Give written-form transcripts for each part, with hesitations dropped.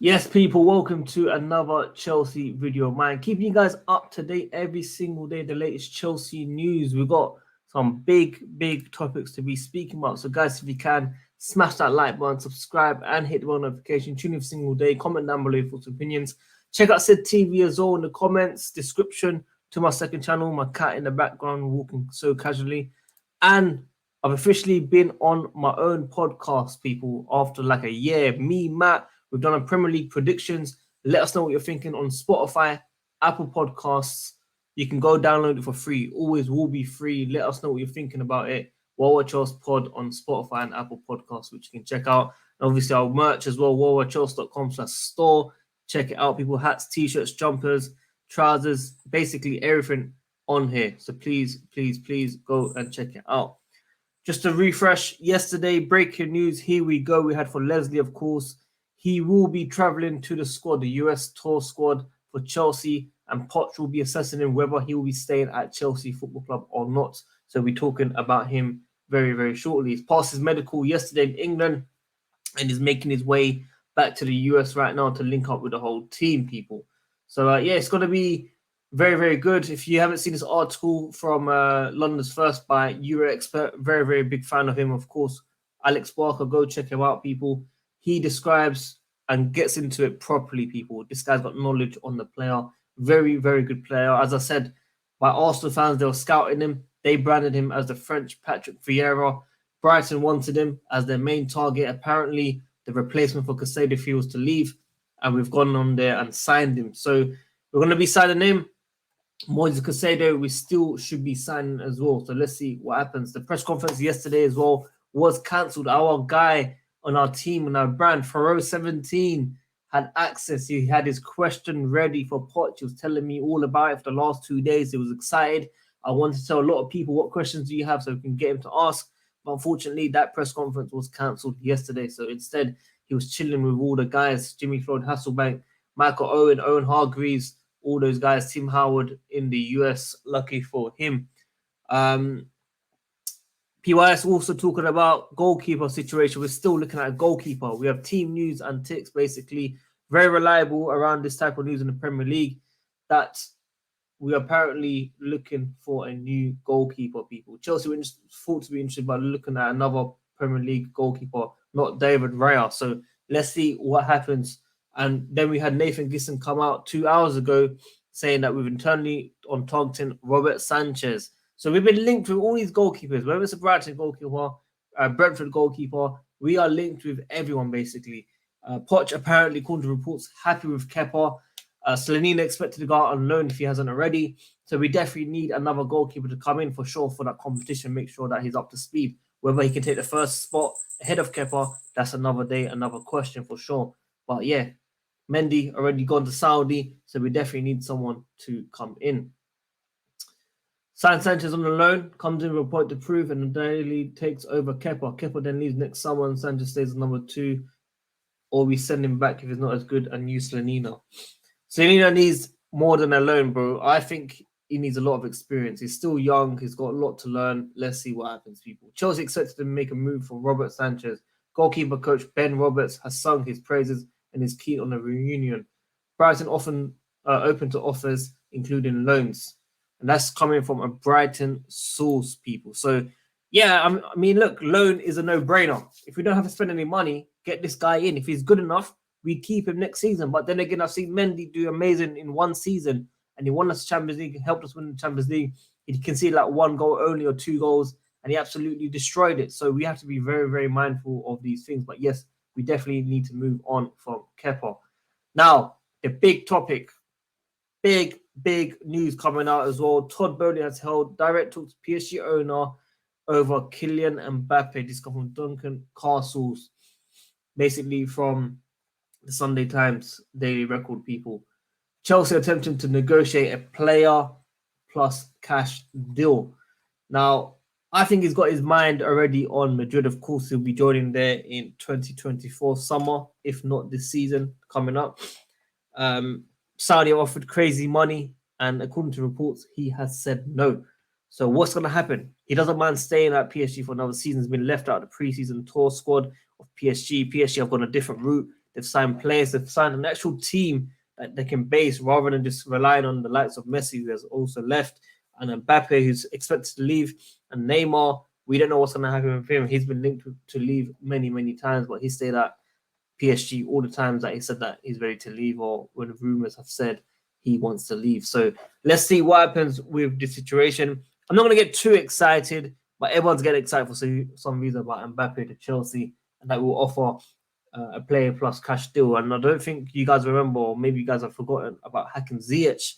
Yes, people, welcome to another Chelsea video of mine. Keeping you guys up to date every single day, the latest Chelsea news. We've got some big topics to be speaking about. So, guys, if you can, smash that like button, subscribe, and hit the bell notification. Tune in every single day. Comment down below your thoughts and opinions. Check out Sid TV as well in the comments, description to my second channel. My cat in the background walking so casually. And I've officially been on my own podcast, people, after like a year. Me, Matt, we've done a Premier League predictions. Let us know what you're thinking on Spotify, Apple Podcasts. You can go download it for free. Always will be free. Let us know what you're thinking about it. WorldWideChels Pod on Spotify and Apple Podcasts, which you can check out. And obviously our merch as well, worldwidechels.com/store. Check it out, people. Hats, t-shirts, jumpers, trousers, basically everything on here. So please go and check it out. Just to refresh, yesterday, breaking news. Here we go. We had for Leslie, of course. He will be traveling to the squad, the US tour squad for Chelsea, and Poch will be assessing him whether he will be staying at Chelsea Football Club or not. So we're talking about him very shortly. He's passed his medical yesterday in England and is making his way back to the US right now to link up with the whole team, people. So, yeah, it's going to be very good. If you haven't seen this article from London's First by Euro Expert, very big fan of him, of course. Alex Barker, go check him out, people. He describes and gets into it properly, people. This guy's got knowledge on the player. Very good player. As I said, by Arsenal fans, they were scouting him. They branded him as the French Patrick Vieira. Brighton wanted him as their main target. Apparently, the replacement for Caicedo feels to leave, and we've gone on there and signed him. So we're going to be signing him. Moises Caicedo, we still should be signing as well. So let's see what happens. The press conference yesterday as well was cancelled. Our guy on our team and our brand, Faro17, had access. He had his question ready for Poch. He was telling me all about it for the last 2 days. He was excited. I wanted to tell a lot of people what questions do you have so we can get him to ask. But unfortunately, that press conference was cancelled yesterday. So instead, he was chilling with all the guys, Jimmy Floyd Hasselbank, Michael Owen, Owen Hargreaves, all those guys, Tim Howard in the US. Lucky for him. PYS also talking about goalkeeper situation. We're still looking at a goalkeeper. We have team news and ticks, basically. Very reliable around this type of news in the Premier League, that we are apparently looking for a new goalkeeper, people. Chelsea were thought to be interested by looking at another Premier League goalkeeper, not David Raya. So let's see what happens. And then we had Nathan Gisson come out 2 hours ago saying that we've internally on targeting Robert Sanchez. So we've been linked with all these goalkeepers, whether it's a Brighton goalkeeper, Brentford goalkeeper. We are linked with everyone, basically. Poch, apparently, according to reports, happy with Kepa. Slanina expected to go out on loan if he hasn't already. So we definitely need another goalkeeper to come in for sure for that competition, make sure that he's up to speed. Whether he can take the first spot ahead of Kepa, that's another day, another question for sure. But yeah, Mendy already gone to Saudi, so we definitely need someone to come in. Sanchez on the loan, comes in with a point to prove, and daily takes over Kepa. Kepa then leaves next summer, and Sanchez stays at number 2. Or we send him back if he's not as good and use Slanina. Slanina needs more than a loan, bro. I think he needs a lot of experience. He's still young. He's got a lot to learn. Let's see what happens, people. Chelsea expected to make a move for Robert Sanchez. Goalkeeper coach Ben Roberts has sung his praises and is keen on a reunion. Brighton often open to offers, including loans. And that's coming from a Brighton source, people. So, yeah, I mean, look, loan is a no-brainer. If we don't have to spend any money, get this guy in. If he's good enough, we keep him next season. But then again, I've seen Mendy do amazing in one season, and he won us Champions League, helped us win the Champions League. He conceded like 1 goal only or 2 goals, and he absolutely destroyed it. So we have to be very mindful of these things. But yes, we definitely need to move on from Kepa. Now, the big topic, big news coming out as well. Todd Bowley has held direct talks to PSG owner over Kylian Mbappe. This comes from Duncan Castles, basically from the Sunday Times Daily Record, people. Chelsea attempting to negotiate a player plus cash deal. Now, I think he's got his mind already on Madrid. Of course, he'll be joining there in 2024 summer, if not this season coming up. Saudi offered crazy money, and according to reports, he has said no. So what's going to happen? He doesn't mind staying at PSG for another season. He's been left out of the preseason tour squad of PSG. PSG have gone a different route. They've signed players. They've signed an actual team that they can base rather than just relying on the likes of Messi, who has also left, and Mbappe, who's expected to leave, and Neymar. We don't know what's going to happen with him. He's been linked to leave many, many times, but he stayed at PSG all the times that he said that he's ready to leave, or when rumors have said he wants to leave. So let's see what happens with the situation. I'm not going to get too excited, but everyone's getting excited for some reason about Mbappe to Chelsea, and that will offer a player plus cash deal. And I don't think you guys remember, or maybe you guys have forgotten about Hakim Ziyech.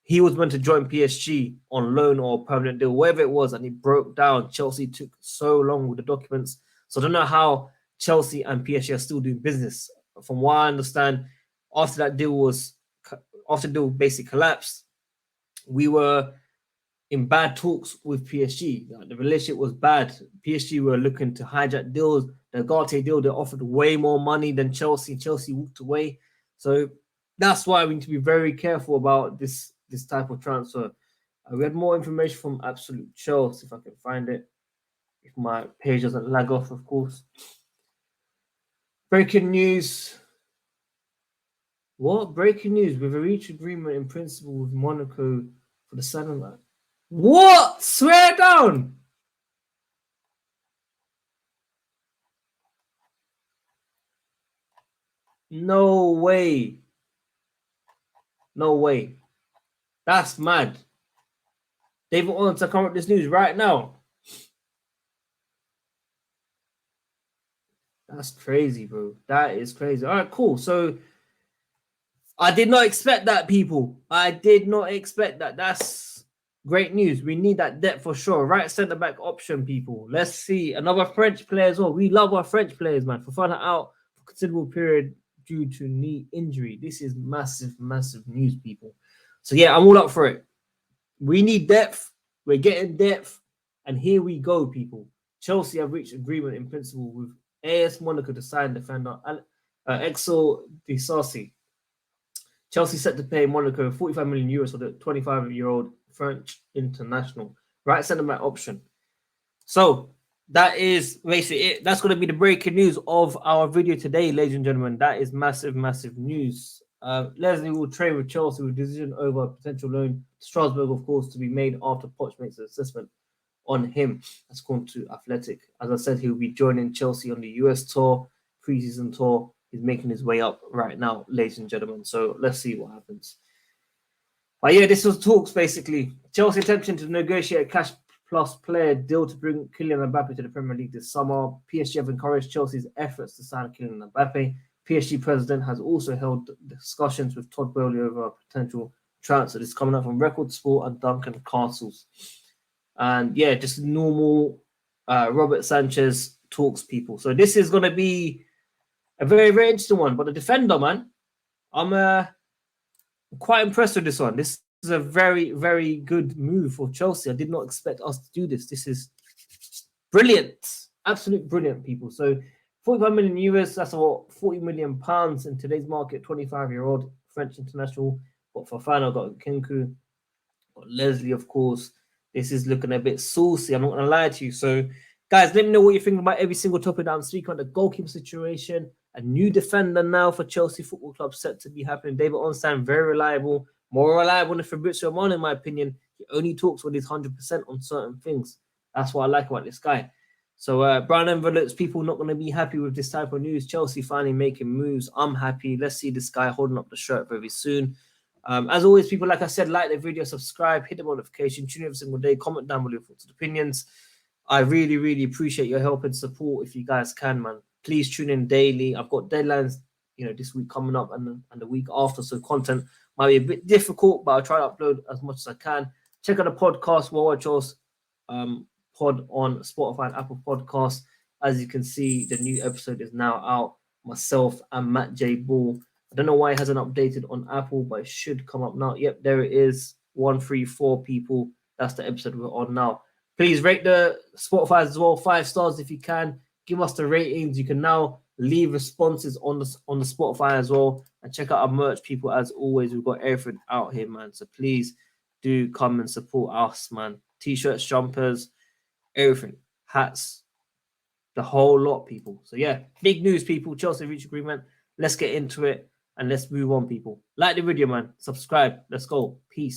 He was meant to join PSG on loan or permanent deal, whatever it was, and he broke down. Chelsea took so long with the documents. So I don't know how Chelsea and PSG are still doing business. From what I understand, after the deal basically collapsed, we were in bad talks with PSG. The relationship was bad. PSG were looking to hijack deals. The Garte deal, they offered way more money than Chelsea. Chelsea walked away. So that's why we need to be very careful about this type of transfer. We had more information from Absolute Chels, if I can find it. If my page doesn't lag off, of course. Breaking news. What? Breaking news. We've reached agreement in principle with Monaco for the settlement. What? Swear down. No way. No way. That's mad. David wants to come up with this news right now. That's crazy, bro. That is crazy. All right, cool. So I did not expect that, people. I did not expect that. That's great news. We need that depth for sure. Right centre back option, people. Let's see. Another French player as well. We love our French players, man. Fofana out for a considerable period due to knee injury. This is massive, massive news, people. So yeah, I'm all up for it. We need depth. We're getting depth. And here we go, people. Chelsea have reached agreement in principle with AS Monaco to sign defender Axel Disasi. Chelsea set to pay Monaco 45 million euros for the 25-year-old French international. Right centre back option. So that is basically it. That's going to be the breaking news of our video today, ladies and gentlemen. That is massive, massive news. Leslie will train with Chelsea with decision over potential loan to Strasbourg, of course, to be made after Poch makes an assessment on him. That's gone to Athletic. As I said, he'll be joining Chelsea on the US tour, preseason tour. He's making his way up right now, ladies and gentlemen. So let's see what happens. But yeah, this was talks basically. Chelsea intention to negotiate a cash plus player deal to bring Kylian Mbappe to the Premier League this summer. PSG have encouraged Chelsea's efforts to sign Kylian Mbappe. PSG president has also held discussions with Todd Bowley over a potential transfer. This is coming up from Record Sport and Duncan Castles. And yeah, just normal Robert Sanchez talks, people. So this is going to be a very, very interesting one. But the defender, man, I'm quite impressed with this one. This is a very, very good move for Chelsea. I did not expect us to do this. This is brilliant. Absolute brilliant, people. So 45 million euros, that's about 40 million pounds in today's market. 25-year-old French international. But Fofana got Kinku, got Leslie, of course. This is looking a bit saucy. I'm not going to lie to you. So, guys, let me know what you think about every single topic that I'm speaking on. The goalkeeper situation, a new defender now for Chelsea Football Club set to be happening. David Onstein, very reliable, more reliable than Fabrizio Romano, in my opinion. He only talks when he's 100% on certain things. That's what I like about this guy. So, brown envelopes, people not going to be happy with this type of news. Chelsea finally making moves. I'm happy. Let's see this guy holding up the shirt very soon. As always, people, like I said, like the video, subscribe, hit the notification, tune in every single day, comment down below your thoughts and opinions. I really, really appreciate your help and support if you guys can, man. Please tune in daily. I've got deadlines, this week coming up and the week after, so content might be a bit difficult, but I'll try to upload as much as I can. Check out the podcast, WorldWideChels pod on Spotify and Apple Podcasts. As you can see, the new episode is now out. Myself and Matt J. Ball. I don't know why it hasn't updated on Apple, but it should come up now. Yep, there it is. 134 people. That's the episode we're on now. Please rate the Spotify as well. 5 stars if you can. Give us the ratings. You can now leave responses on the Spotify as well. And check out our merch, people. As always, we've got everything out here, man. So please do come and support us, man. T-shirts, jumpers, everything. Hats. The whole lot, people. So yeah, big news, people. Chelsea reached agreement. let's get into it and let's move on, people. Like the video, man. Subscribe. Let's go. Peace.